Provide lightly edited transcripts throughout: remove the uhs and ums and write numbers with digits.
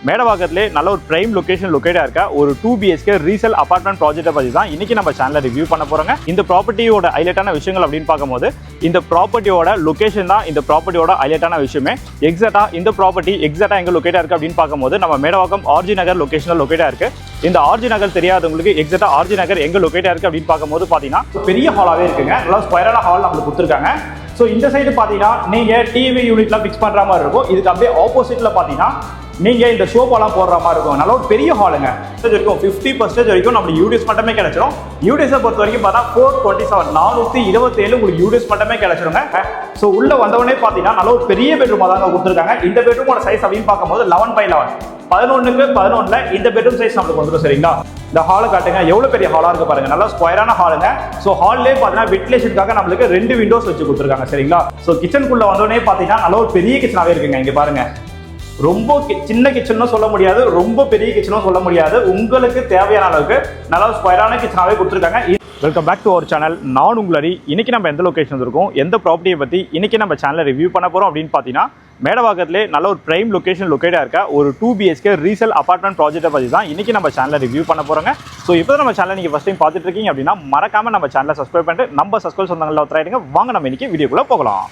மேடவாக்கத்திலே நல்ல ஒரு prime location லொக்கேட்டா இருக்க ஒரு 2 BHK ரீசேல் அபார்ட்மெண்ட் ப்ராஜெக்ட்டை பத்தி தான் இன்னைக்கு நம்ம சேனல்ல ரிவ்யூ பண்ண போறோங்க. இந்த ப்ராப்பர்ட்டியோட ஹைலைட்டான விஷயங்கள் அப்படின்னு பார்க்கும்போது இந்த ப்ராப்பர்ட்டியோட லொகேஷன் தான் இந்த ப்ராப்பர்ட்டியோட ஹைலைட்டான விஷயமே. எக்ஸாக்ட்டா இந்த ப்ராப்பர்ட்டி எக்ஸாக்ட்டா எங்க லொக்கேட்டா இருக்கு அப்படின்னு பார்க்கும்போது நம்ம மேடவாக்கம் ஆர்ஜி நகர் லொகேஷன்ல லொக்கேட்டா இருக்கு. இந்த ஆர்ஜி நகர் தெரியாதவங்களுக்கு எக்ஸாக்ட்டா ஆர்ஜி நகர் எங்க லொக்கேட்டா இருக்கு அப்படின்னு பார்க்கும்போது பாத்தீங்கன்னா பெரிய ஹாலாவே இருக்குங்க. நல்லா ஸ்கொயரான ஹால் நம்மளுக்கு கொடுத்துருக்காங்க. ஸோ இந்த சைடு பார்த்தீங்கன்னா நீங்கள் டிவி யூனிட்லாம் ஃபிக்ஸ் பண்ணுற மாதிரி இருக்கும். இதுக்கு அப்படியே ஆப்போசிட்டில் பார்த்தீங்கன்னா நீங்கள் இந்த ஷோபாலாம் போடுற மாதிரி இருக்கும். நல்ல ஒரு பெரிய ஹாலுங்க. வரைக்கும் 50% வரைக்கும் நம்மளுக்கு யூடிஎஸ் மட்டுமே கிடைச்சிடும். யூடிஎஸை பொறுத்த வரைக்கும் பார்த்தா 427 427 உங்களுக்கு யூடிஎஸ் மட்டுமே கிடைச்சிருங்க. ஸோ உள்ள வந்தவொடனே பார்த்தீங்கன்னா நல்ல ஒரு பெரிய பெட்ரூமாக தாங்க கொடுத்துருக்காங்க. இந்த பெட்ரூமோட சைஸ் அப்படின்னு பார்க்கும்போது 11x11 11க்கு 11ல இந்த பெட்ரூம் சைஸ் நம்மளுக்கு வந்துடும். சரிங்களா? இந்த ஹாலை காட்டுங்க, எவ்வளவு பெரிய ஹாலா இருக்கு பாருங்க. நல்லா ஸ்கொயரான ஹாலுங்க. ஸோ ஹால்லே பார்த்தீங்கன்னா வென்டிலேஷனுக்காக நம்மளுக்கு 2 விண்டோஸ் வச்சு கொடுத்துருக்காங்க. சரிங்களா? ஸோ கிச்சனுக்குள்ள வந்தோடனே பார்த்தீங்கன்னா நல்ல ஒரு பெரிய கிச்சனாவே இருக்குங்க. இங்க பாருங்க, ரொம்ப சின்ன கிச்சனும் சொல்ல முடியாது, ரொம்ப பெரிய கிச்சனும் சொல்ல முடியாது. உங்களுக்கு தேவையான அளவுக்கு நல்லா ஸ்கொயரான கிச்சனாவே கொடுத்துருக்காங்க. Welcome back to our channel. நான் உங்களரி. இன்னைக்கு நம்ம எந்த லொகேஷன் இருக்கோம், எந்த ப்ராப்பர்ட்டியை பற்றி இன்னைக்கு நம்ம சேனலில் ரிவ்யூ பண்ண போகிறோம் அப்படின்னு பார்த்தீங்கன்னா மேடவாக்கத்திலே நல்ல ஒரு பிரைம் லொகேஷன் லொக்கேட்டாக இருக்க ஒரு 2 BHK ரீசேல் அபார்ட்மெண்ட் ப்ராஜெக்ட்டை பற்றி தான் இன்னைக்கு நம்ம சேனலில் ரிவ்யூ பண்ண போகிறோங்க. ஸோ இப்போ நம்ம சேனல் நீங்கள் ஃபஸ்ட் டைம் பார்த்துட்டு இருக்கீங்க அப்படின்னா மறக்காம நம்ம சேனலை சப்ஸ்கிரைப் பண்ணிட்டு நம்ம சப்ஸ்கிரைப் சொந்தங்களில் ஒருத்தராயிடுங்க. வாங்க நம்ம இன்னைக்கு வீடியோக்குள்ளே போகலாம்.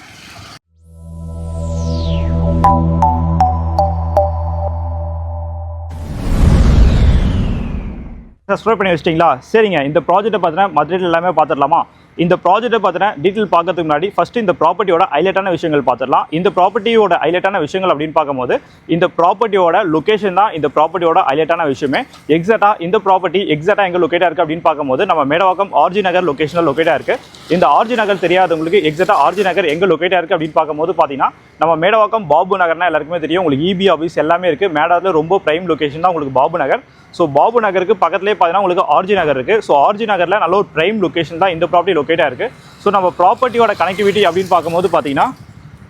சப்ஸ்கிரைப் பண்ணி வச்சிட்டிங்களா? சரிங்க. இந்த ப்ராஜெக்ட்டை பார்த்தீங்கன்னா மதுரையில் எல்லாமே பார்த்துடலாமா? இந்த ப்ராஜெக்ட்டை பார்த்தீங்கன்னா டீட்டெயில் பார்க்கறதுக்கு முன்னாடி ஃபர்ஸ்ட் இந்த ப்ராப்பர்ட்டியோட ஹைலைட்டான விஷயங்கள் பார்த்துடலாம். இந்த ப்ராப்பர்ட்டியோட ஹைலைட்டான விஷயங்கள் அப்படின்னு பார்க்கும்போது இந்த ப்ராப்பர்ட்டியோட லொகேஷன் தான் இந்த ப்ராப்பர்ட்டியோட ஹைலைட்டான விஷயமே. எக்ஸாக்ட்டா இந்த ப்ராப்பர்ட்டி எக்ஸாக்ட்டா எங்க லொக்கேட்டா இருக்கு அப்படின்னு பார்க்கும்போது நம்ம மேடவாக்கம் ஆர்ஜி நகர் லொகேஷனில் லொக்கேட்டா இருக்கு. இந்த ஆர்ஜி நகர் தெரியாதவங்களுக்கு எக்ஸாக்ட்டா ஆர்ஜி நகர் எங்க லொக்கேட்டா இருக்கு அப்படின்னு பார்க்கும்போது பார்த்தீங்கன்னா நம்ம மேடவாக்கம் பாபு நகர்னா எல்லாருக்குமே தெரியும். உங்களுக்கு EB ஆஃபீஸ் எல்லாமே இருக்கு. மேடவாக்கத்தில் ரொம்ப பிரைம் லொகேஷன் தான் உங்களுக்கு பாபு நகர். ஸோ பாபு நகருக்கு பக்கத்துலேயே பார்த்தீங்கன்னா உங்களுக்கு ஆர்ஜி நகர் இருக்குது. ஸோ ஆர்ஜி நகரில் நல்ல ஒரு பிரைம் லொகேஷன் தான் இந்த ப்ராப்பர்ட்டி லொக்கேட்டாக இருக்குது. ஸோ நம்ம ப்ராப்பர்ட்டியோட கனெக்டிவிட்டி அப்படின்னு பார்க்கும்போது பார்த்தீங்கன்னா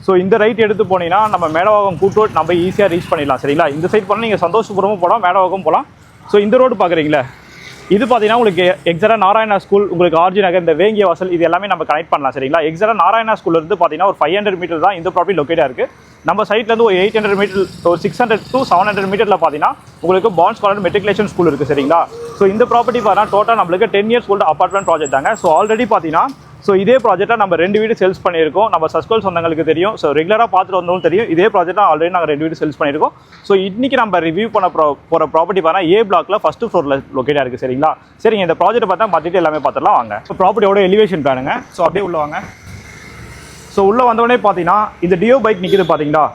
ஸோ இந்த ரைட் எடுத்து போனீங்கன்னா நம்ம மேடவாக்கம் கூட்டோட் நம்ம ஈஸியாக ரீச் பண்ணிடலாம். சரிங்களா? இந்த சைட் போனால் நீங்கள் சந்தோஷபுரமும் போகலாம், மேடவாக்கம் போகலாம். ஸோ இந்த ரோடு பார்க்குறீங்களா, இது பார்த்தீங்கன்னா உங்களுக்கு எக்ஸாக்டாக நாராயணா ஸ்கூல், உங்களுக்கு ஆர்ஜி நகர், இந்த வேங்கிய வாசல், இது எல்லாமே நம்ம கனெக்ட் பண்ணலாம். சரிங்களா? எக்ஸாக்டாக நாராயணா ஸ்கூல்ல இருந்து பார்த்தீங்கன்னா ஒரு 500 மீட்டர் தான் இந்த ப்ராப்பர்ட்டி லொக்கேட்டாக இருக்குது. நம்ம சைட்லேருந்து ஒரு 800 மீட்டர், ஒரு 600 to 700 மீட்டரில் பார்த்தீங்கன்னா உங்களுக்கு பான்ஸ் காலேஜ் மெட்ரிகுலேஷன் ஸ்கூல் இருக்குது. சரிங்களா? ஸோ இந்த ப்ராப்பர்ட்டி பார்த்தீங்கன்னா டோட்டல் நம்மளுக்கு 10 years ஓல்டு அபார்ட்மெண்ட் ப்ராஜெக்ட் தாங்க. ஸோ ஆல்ரெடி பார்த்தீங்கன்னா ஸோ இதே ப்ராஜெக்டாக நம்ம 2 வீடு சேல்ஸ் பண்ணியிருக்கோம். நம்ம சஸ்கோல் சொந்தங்களுக்கு தெரியும். ஸோ ரெகுலராக பார்த்துட்டு வந்தவங்களும் தெரியும். இதே ப்ராஜெக்டாக ஆல்ரெடி நாங்கள் 2 வீடு சேல்ஸ் பண்ணியிருக்கோம். ஸோ இன்றைக்கி நம்ம ரிவ்யூ பண்ண போகிற ப்ராப்பர்ட்டி பார்த்தீங்கன்னா A பிளாக்ல ஃபர்ஸ்ட் ஃப்ளோரில் லொக்கேட்டாக இருக்குது. சரிங்களா? சரிங்க. இந்த ப்ராஜெக்ட்டை பார்த்தா பார்த்துட்டு எல்லாமே பார்த்துடலாம் வாங்க. ஸோ ப்ராப்பர்ட்டியோட எலிவேஷன் பிளானுங்க. ஸோ அப்படியே உள்ள வாங்க. ஸோ உள்ளே வந்தோடனே பார்த்தீங்கன்னா இந்த டியோ பைக் நிற்கிது பார்த்தீங்களா,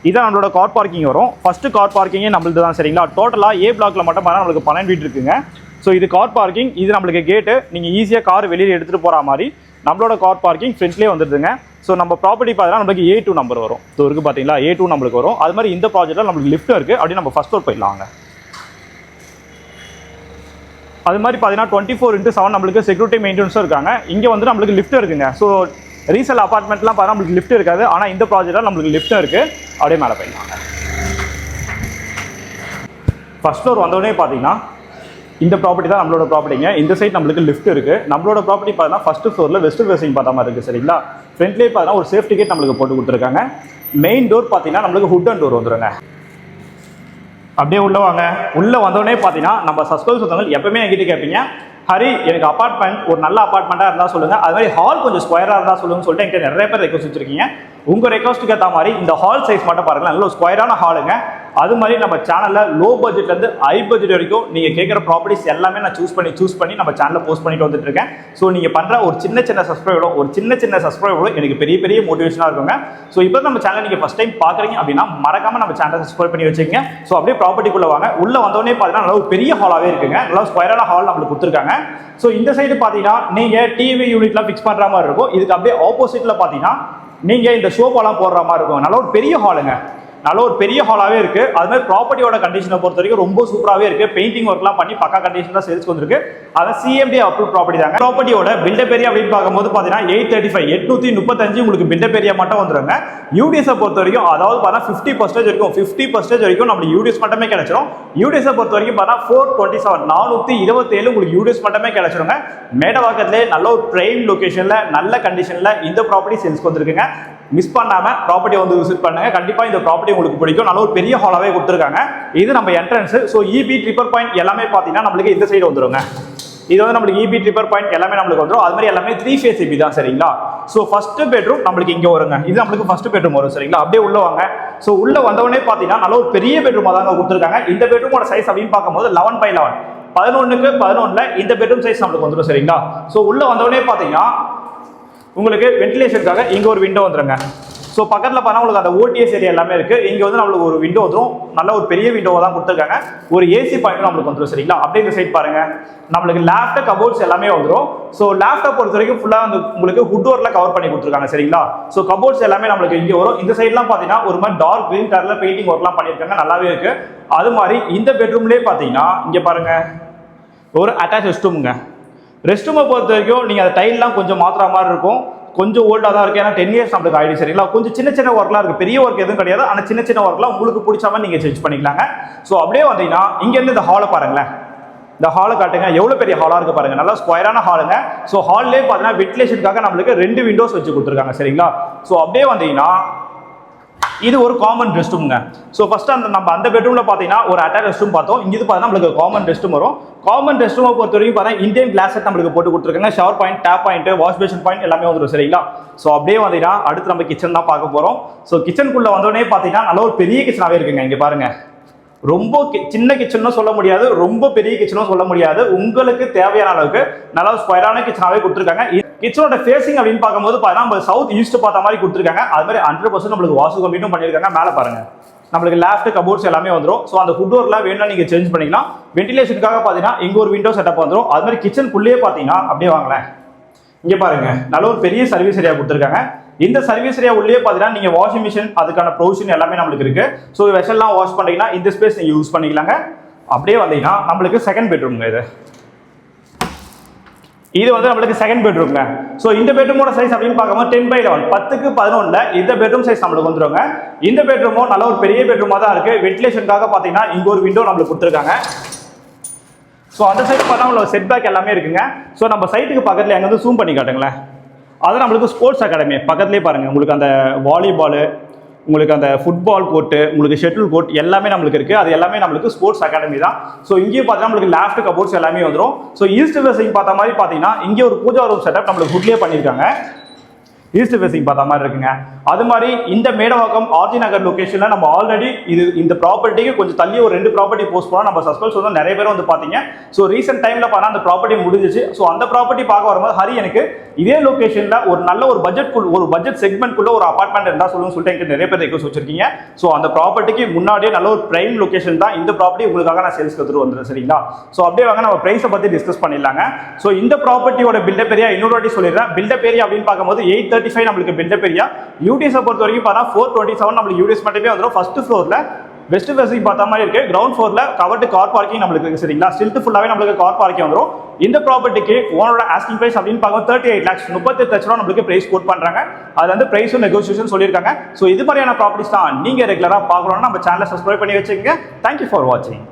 இதான் நம்மளோட கார் பார்க்கிங் வரும். ஃபஸ்ட்டு கார் பார்க்கிங்கே நம்மளுக்கு தான். சரிங்களா? டோட்டலாக A பிளாக்ல மட்டும் பார்த்தா நம்மளுக்கு 12 வீடு இருக்குங்க. ஸோ இது கார் பார்க்கிங், இது நம்மளுக்கு கேட்டு நீங்கள் ஈஸியாக கார் வெளியில் எடுத்துகிட்டு போகிற மாதிரி நம்மளோட கார் பார்க்கிங் ஃப்ரண்ட்லேயே வந்துடுதுங்க. ஸோ நம்ம ப்ராப்பர்ட்டி பார்த்தீங்கன்னா நம்மளுக்கு A2 நம்பர் வரும். ஸோ இருக்குது பார்த்தீங்களா, A2 நம்மளுக்கு வரும். அது மாதிரி இந்த ப்ராஜெக்ட்டில் நம்மளுக்கு லிஃப்ட் இருக்குது. அப்படி நம்ம ஃபஸ்ட் ஃப்ளோர் போயிடலாங்க. அது மாதிரி பார்த்தீங்கன்னா 24/7 நம்மளுக்கு செக்யூரிட்டி மெயின்டெனன்ஸும் இருக்காங்க. இங்கே வந்து நம்மளுக்கு லிஃப்ட் இருக்குங்க. ஸோ ரீசேல் அபார்ட்மெண்ட்லாம் பார்த்தா நம்மளுக்கு லிஃப்ட் இருக்காது. ஆனால் இந்த ப்ராஜெக்ட்டில் நம்மளுக்கு லிஃப்ட்டும் இருக்குது. அப்படியே மேலே போயிடலாங்க. ஃபர்ஸ்ட் ஃப்ளோர் வந்தோடனே பார்த்தீங்கன்னா இந்த ப்ராப்பர்ட்டி தான் நம்மளோட ப்ராப்பர்ட்டிங்க. இந்த சைட் நம்மளுக்கு லிஃப்ட் இருக்குது. நம்மளோட ப்ராப்பர்ட்டி பார்த்தீங்கன்னா ஃபர்ஸ்ட் ஃப்ளோரில் வெஸ்ட் ஃபேசிங் பார்த்த மாதிரி இருக்குது. சரிங்களா? ஃப்ரண்ட்லேயே பார்த்தீங்கன்னா ஒரு சேஃப்டி கேட் நம்மளுக்கு போட்டு கொடுத்துருக்காங்க. மெயின் டோர் பார்த்தீங்கன்னா நம்மளுக்கு ஹுட் அண்ட் டோர் வந்துடுங்க. அப்படியே உள்ள வாங்க. உள்ளே வந்தோடனே பார்த்தீங்கன்னா நம்ம சஸ்கோல் சொந்தங்கள் எப்பவுமே என்கிட்ட கேட்பீங்க, ஹரி எனக்கு அபார்ட்மெண்ட் ஒரு நல்ல அபார்ட்மெண்ட்டாக இருந்தால் சொல்லுங்கள், அது மாதிரி ஹால் கொஞ்சம் ஸ்கொயராக இருந்தால் சொல்லுங்கன்னு சொல்லிட்டு என்கிட்ட நிறைய பேர் ரெக்வஸ்ட் வச்சிருக்கீங்க. உங்கள் ரெக்வஸ்ட்டுக்கு ஏற்ற மாதிரி இந்த ஹால் சைஸ் மட்டும் பாருங்கள், நல்ல ஸ்கொயரான ஹாலுங்க. அது மாதிரி நம்ம சேனலில் லோ பட்ஜெட்லேருந்து ஹை பட்ஜெட் வரைக்கும் நீங்கள் கேட்குற ப்ராப்பர்ட்டிஸ் எல்லாமே நான் சூஸ் பண்ணி நம்ம சேனலில் போஸ்ட் பண்ணிட்டு வந்துட்டு இருக்கேன். ஸோ நீங்கள் பண்ணுற ஒரு சின்ன சப்ஸ்கிரைபோட எனக்கு பெரிய மோட்டிவேஷனாக இருக்குங்க. ஸோ இப்போ நம்ம சேனல் நீங்கள் ஃபஸ்ட் டைம் பார்க்குறீங்க அப்படின்னா மறக்காம நம்ம சேனலை சப்ஸ்கிரைப் பண்ணி வச்சுக்கோங்க. ஸோ அப்படியே ப்ராப்பர்ட்டிக்குள்ளே வாங்க. உள்ளே வந்தோடனே பார்த்தீங்கன்னா நல்ல ஒரு பெரிய ஹாலாகவே இருக்குங்க. நல்லா ஸ்கொயரான ஹால் நம்மளுக்கு கொடுத்துருக்காங்க. ஸோ இந்த சைடு பார்த்தீங்கன்னா நீங்கள் டிவி யூனிட்லாம் ஃபிக்ஸ் பண்ணுற மாதிரி இருக்கும். இதுக்கு அப்படியே ஆப்போசிட்டில் பார்த்தீங்கன்னா நீங்கள் இந்த ஷோபாலாம் போடுற மாதிரி இருக்கும். நல்ல ஒரு பெரிய ஹாலுங்க. நல்ல ஒரு பெரிய ஹாலாகவே இருக்குது. அது மாதிரி ப்ராப்பர்ட்டியோட கண்டிஷனை பொறுத்த வரைக்கும் ரொம்ப சூப்பராகவே இருக்குது. பெயிண்டிங் ஒர்க்லாம் பண்ணி பக்கா கண்டிஷனாக சேல்ஸ் வந்துருக்கு. அது CMD அப்ரூவ் ப்ராப்பர்ட்டி தாங்க. ப்ராப்பர்ட்டியோட பில்டப் ஏரியா அப்படின்னு பார்க்கும்போது பார்த்தீங்கன்னா 835 835 உங்களுக்கு பில்டப் ஏரியா மட்டும் வந்துருங்க. யூடிஎஸை பொறுத்த வரைக்கும் அதாவது பார்த்தா 50% வரைக்கும் 50% வரைக்கும் நம்மளுக்கு யூடிஎஸ் மட்டுமே கிடைச்சிடும். யூடிஎஸை பொறுத்த வரைக்கும் பார்த்தா 427 427 உங்களுக்கு யூடிஎஸ் மட்டுமே கிடைச்சிருங்க. மேடவாக்கத்திலே நல்ல ஒரு பிரைம் லொகேஷனில் நல்ல கண்டிஷனில் இந்த ப்ராப்பர்ட்டி சேல்ஸ்க்கு வந்துருக்குங்க. மிஸ் பண்ணாம ப்ராப்பர்ட்டி வந்து விசிட் பண்ணுங்க. கண்டிப்பா இந்த ப்ராப்பர்ட்டி உங்களுக்கு பிடிக்கும். நல்ல ஒரு பெரிய ஹாலாவே கொடுத்துருக்காங்க. இது நம்ம entrance. So EB tripper point எல்லாமே பார்த்தீங்கன்னா நம்மளுக்கு இந்த சைடு வந்துருங்க. இது வந்து நம்மளுக்கு இபி ட்ரிப்பர் பாயிண்ட் எல்லாமே நம்மளுக்கு வந்துடும். அது மாதிரி எல்லாமே 3 ஃபேஸ் இபி தான் சரிங்களா. ஸோ ஃபர்ஸ்ட் பெட்ரூம் நம்மளுக்கு இங்கே வருங்க. இது நம்மளுக்கு ஃபர்ஸ்ட் பெட்ரூம் வரும் சரிங்களா. அப்படியே உள்ள வாங்க. ஸோ உள்ள வந்தவொடனே பார்த்தீங்கன்னா நல்ல ஒரு பெரிய பெட்ரூமாக தாங்க கொடுத்துருக்காங்க. இந்த பெட்ரூமோட சைஸ் அப்படின்னு பார்க்கும்போது 11x11 11க்கு 11ல இந்த பெட்ரூம் சைஸ் நம்மளுக்கு வந்துடும் சரிங்களா. ஸோ உள்ள வந்தவொடனே பார்த்தீங்கன்னா உங்களுக்கு வென்டிலேஷனுக்காக இங்கே ஒரு விண்டோ வந்துருங்க. ஸோ பக்கத்தில் பார்த்தா உங்களுக்கு அந்த ஓடிஎஸ் ஏரியா எல்லாமே இருக்கு. இங்கே வந்து நம்மளுக்கு ஒரு விண்டோ வந்துடும். நல்ல ஒரு பெரிய விண்டோவை தான் கொடுத்துருக்காங்க. ஒரு ஏசி பாயிண்ட் நம்மளுக்கு வந்துடும் சரிங்களா. அப்படியே இந்த சைட் பாருங்க, நம்மளுக்கு லேப்டாப் கபோர்ட்ஸ் எல்லாமே வந்துடும். ஸோ லேப்டாப் பொறுத்த வரைக்கும் ஃபுல்லாக வந்து உங்களுக்கு ஹுட் ஒர்க்ல கவர் பண்ணி கொடுத்துருக்காங்க சரிங்களா. ஸோ கபோர்ட்ஸ் எல்லாமே நம்மளுக்கு இங்கே வரும். இந்த சைட்லாம் பார்த்தீங்கன்னா ஒரு மாதிரி டார்க் கிரீன் கலர்ல பெயிண்டிங் ஒர்க்லாம் பண்ணியிருக்காங்க, நல்லாவே இருக்கு. அது மாதிரி இந்த பெட்ரூம்லேயே பார்த்தீங்கன்னா இங்கே பாருங்க ஒரு அட்டாச் ரெஸ்ட் ரூமுங்க. ரெஸ்ட் ரூமை பொறுத்த வரைக்கும் நீங்கள் அந்த டைல்லாம் கொஞ்சம் மாற்றுற மாதிரி இருக்கும். கொஞ்சம் ஓல்டாக தான் இருக்குது. ஏன்னா 10 இயர்ஸ் நம்மளுக்கு ஆயிடுச்சு சரிங்களா. கொஞ்சம் சின்ன சின்ன ஒர்க்லாம் இருக்குது, பெரிய ஒர்க் எதுவும் கிடையாது. ஆனால் சின்ன சின்ன ஒர்க்லாம் உங்களுக்கு பிடிச்ச மாதிரி நீங்கள் சேஞ்ச் பண்ணிக்கலாங்க. ஸோ அப்படியே வந்தீங்கன்னா இங்கேருந்து இந்த ஹாலை பாருங்களேன். இந்த ஹாலை காட்டுங்க, எவ்வளோ பெரிய ஹாலாக இருக்குது பாருங்க. நல்லா ஸ்கொயரான ஹாலுங்க. ஸோ ஹால்லேயே பார்த்தீங்கன்னா வென்டிலேஷனுக்காக நம்மளுக்கு 2 விண்டோஸ் வச்சு கொடுத்துருக்காங்க சரிங்களா. ஸோ அப்படியே வந்தீங்கன்னா இது ஒரு காமன் ரெஸ்ட் ரூம்ங்க. ஸோ ஃபர்ஸ்ட் நம்ம அந்த பெட்ரூம்ல பார்த்தீங்கன்னா ஒரு அட்டாச் ரெஸ்ட் ரூம் பார்த்தோம். இங்கே பார்த்தீங்கன்னா நம்மளுக்கு காமன் ரெஸ்ட் ரூம் வரும். காமன் ரெஸ்ட் ரூமை பொறுத்த வரைக்கும் பார்த்தா இந்தியன் கிளாஸ் செட் நம்மளுக்கு போட்டு கொடுத்துருக்காங்க. Shower point, tap point, wash basin point எல்லாமே வந்துடும் சரிங்களா. ஸோ அப்படியே வந்தீங்கன்னா அடுத்து நம்ம கிச்சன் தான் பார்க்க போறோம். ஸோ கிச்சனுக்குள்ள வந்தோடனே பார்த்தீங்கன்னா நல்ல ஒரு பெரிய கிச்சனாவே இருக்குங்க. இங்கே பாருங்க, ரொம்ப சின்ன கிச்சனும் சொல்ல முடியாது, ரொம்ப பெரிய கிச்சனும் சொல்ல முடியாது. உங்களுக்கு தேவையான அளவுக்கு நல்ல ஸ்கொயரான கிச்சனாவே கொடுத்துருக்காங்க. கிச்சனோட ஃபேசிங் அப்படின்னு பார்க்கும்போது பார்த்தீங்கன்னா நம்ம சவுத் ஈஸ்ட் பார்த்த மாதிரி கொடுத்துருக்காங்க. அது மாதிரி 100% நம்மளுக்கு வாசு கம்ப்ளீட்டும் பண்ணியிருக்காங்க. மேலே பாருங்க, நம்மளுக்கு லேஃப்ட் கபோர்ட்ஸ் எல்லாமே வந்துடும். ஸோ அந்த ஃபுட் ஒர்க்லாம் வேணும்னா நீங்கள் சேஞ்ச் பண்ணிக்கலாம். வென்டிலேஷனுக்காக பார்த்தீங்கன்னா இங்கே ஒரு விண்டோ செட்டப் வந்துடும். அது மாதிரி கிச்சனுக்குள்ளேயே பார்த்தீங்கன்னா அப்படியே வாங்களேன், இங்கே பாருங்க நல்ல ஒரு பெரிய சர்வீஸ் ஏரியா கொடுத்துருக்காங்க. இந்த சர்வீஸ் ஏரியா உள்ளே பார்த்தீங்கன்னா நீங்கள் வாஷிங் மிஷின் அதுக்கான ப்ரொவிஷன் எல்லாமே நம்மளுக்கு இருக்கு. ஸோ வெஷல்லாம் வாஷ் பண்ணீங்கன்னா இந்த ஸ்பேஸ் நீங்கள் யூஸ் பண்ணிக்கலாங்க. அப்படியே வந்தீங்கன்னா நம்மளுக்கு செகண்ட் பெட்ரூம்ங்க. இது வந்து நம்மளுக்கு செகண்ட் பெட்ரூம்ங்க. ஸோ இந்த பெட்ரூமோட சைஸ் அப்படின்னு பார்க்கும்போது 10x11 10க்கு 11ல இந்த பெட்ரூம் சைஸ் நம்மளுக்கு வந்துருங்க. இந்த பெட்ரூமும் நல்ல ஒரு பெரிய பெட்ரூமாக தான் இருக்கு. வென்டிலேஷனுக்காக பார்த்தீங்கன்னா இங்கே ஒரு விண்டோ நம்மளுக்கு கொடுத்துருக்காங்க. ஸோ அந்த சைடு பார்த்தா உங்களுக்கு செட் பேக் எல்லாமே இருக்குங்க. ஸோ நம்ம சைட்டுக்கு பக்கத்தில் எங்கே வந்து ஜூம் பண்ணி காட்டுங்களேன். அது நம்மளுக்கு ஸ்போர்ட்ஸ் அகாடமி பக்கத்துலேயே பாருங்க. உங்களுக்கு அந்த வாலிபாலு, உங்களுக்கு அந்த ஃபுட்பால் கோர்ட்டு, உங்களுக்கு ஷட்டில் கோர்ட் எல்லாமே நம்மளுக்கு இருக்குது. அது எல்லாமே நம்மளுக்கு ஸ்போர்ட்ஸ் அகாடமி தான். ஸோ இங்கேயும் பார்த்தீங்கன்னா நம்மளுக்கு லேஃப்ட் கபோர்ட்ஸ் எல்லாமே வந்துடும். ஸோ ஈஸ்ட் ஃபேசிங் பார்த்த மாதிரி பார்த்தீங்கன்னா இங்கே ஒரு பூஜா ரூம் செட்டப் நம்மளுக்கு ஹுட்லேயே பண்ணியிருக்காங்க. ஈஸ்ட் ஃபேசிங் பார்த்த மாதிரி இருக்குங்க. அது மாதிரி இந்த மேடவாக்கம் ஆர்ஜி நகர் லொகேஷன்ல நம்ம ஆல்ரெடி இந்த ப்ராப்பர்ட்டிக்கு கொஞ்சம் தள்ளி ஒரு 2 ப்ராப்பர்ட்டி போஸ்ட் பண்ணோம். நம்ம சஸ்பென்ஸ் வந்து நிறைய பேர் வந்து பார்த்தீங்க. ஸோ ரீசெண்ட் டைம்ல பார்த்தா அந்த ப்ராப்பர்ட்டி முடிஞ்சிச்சு. ஸோ அந்த ப்ராப்பர்ட்டி பார்க்க வரும்போது ஹரி எனக்கு இதே லொகேஷன்ல ஒரு நல்ல ஒரு பட்ஜெட் செக்மெண்ட்குள்ள ஒரு அபார்ட்மெண்ட் இருந்தால் சொல்லுன்னு சொல்லிட்டு எனக்கு நிறைய பேர் ரெக்வஸ்ட் வச்சிருக்கீங்க. ஸோ அந்த ப்ராப்பர்ட்டிக்கு முன்னாடியே நல்ல ஒரு பிரைம் லொகேஷன் தான் இந்த ப்ராப்பர்ட்டி. உங்களுக்காக நான் சேல்ஸ் எடுத்துட்டு வந்துடுறேன் சரிங்களா. ஸோ அப்படியே வாங்க நம்ம பிரைஸை பத்தி டிஸ்கஸ் பண்ணிடலாங்க. ஸோ இந்த ப்ராப்பர்ட்டியோட பில்டப் ஏரியா இன்னொரு வாட்டி சொல்லிடுறேன். பில்டப் ஏரியா அப்படின்னு பார்க்கும்போது 835 நம்மளுக்கு பில்டப் ஏரியா. யூடிஎஸ் பொறுத்த வரைக்கும் பார்த்தா 427 நம்மளுக்கு யூடிஎஸ் மட்டுமே வந்துடும். ஃபர்ஸ்ட் ஃப்ளோர்ல வெஸ்ட் ஃபேசிங் பார்த்த மாதிரி இருக்கு. கிரவுண்ட் ஃப்ளோர்ல கவர்டு கார் பார்க்கிங் நம்மளுக்கு இருக்கு சரிங்களா. ஸ்டில்ட் ஃபுல்லாவே நம்மளுக்கு கார் பார்க்கிங் வந்துடும். இந்த ப்ராப்பர்ட்டிக்கு ஓனரோட ஆஸ்கிங் பிரைஸ் அப்படின்னு பார்க்கும்போது 38 lakhs 38 லட்சம் ரூபா நம்மளுக்கு பிரைஸ் கோட் பண்றாங்க. அதுல வந்து பிரைஸும் நெகோசியேஷன் சொல்லியிருக்காங்க. ஸோ இது மாதிரியான ப்ராப்பர்ட்டிஸ் தான் நீங்க ரெகுலரா பார்க்கணும்னா நம்ம சேனலை சப்ஸ்கிரைப் பண்ணி வச்சுக்கோங்க. தேங்க்யூ ஃபார் வாட்சிங்.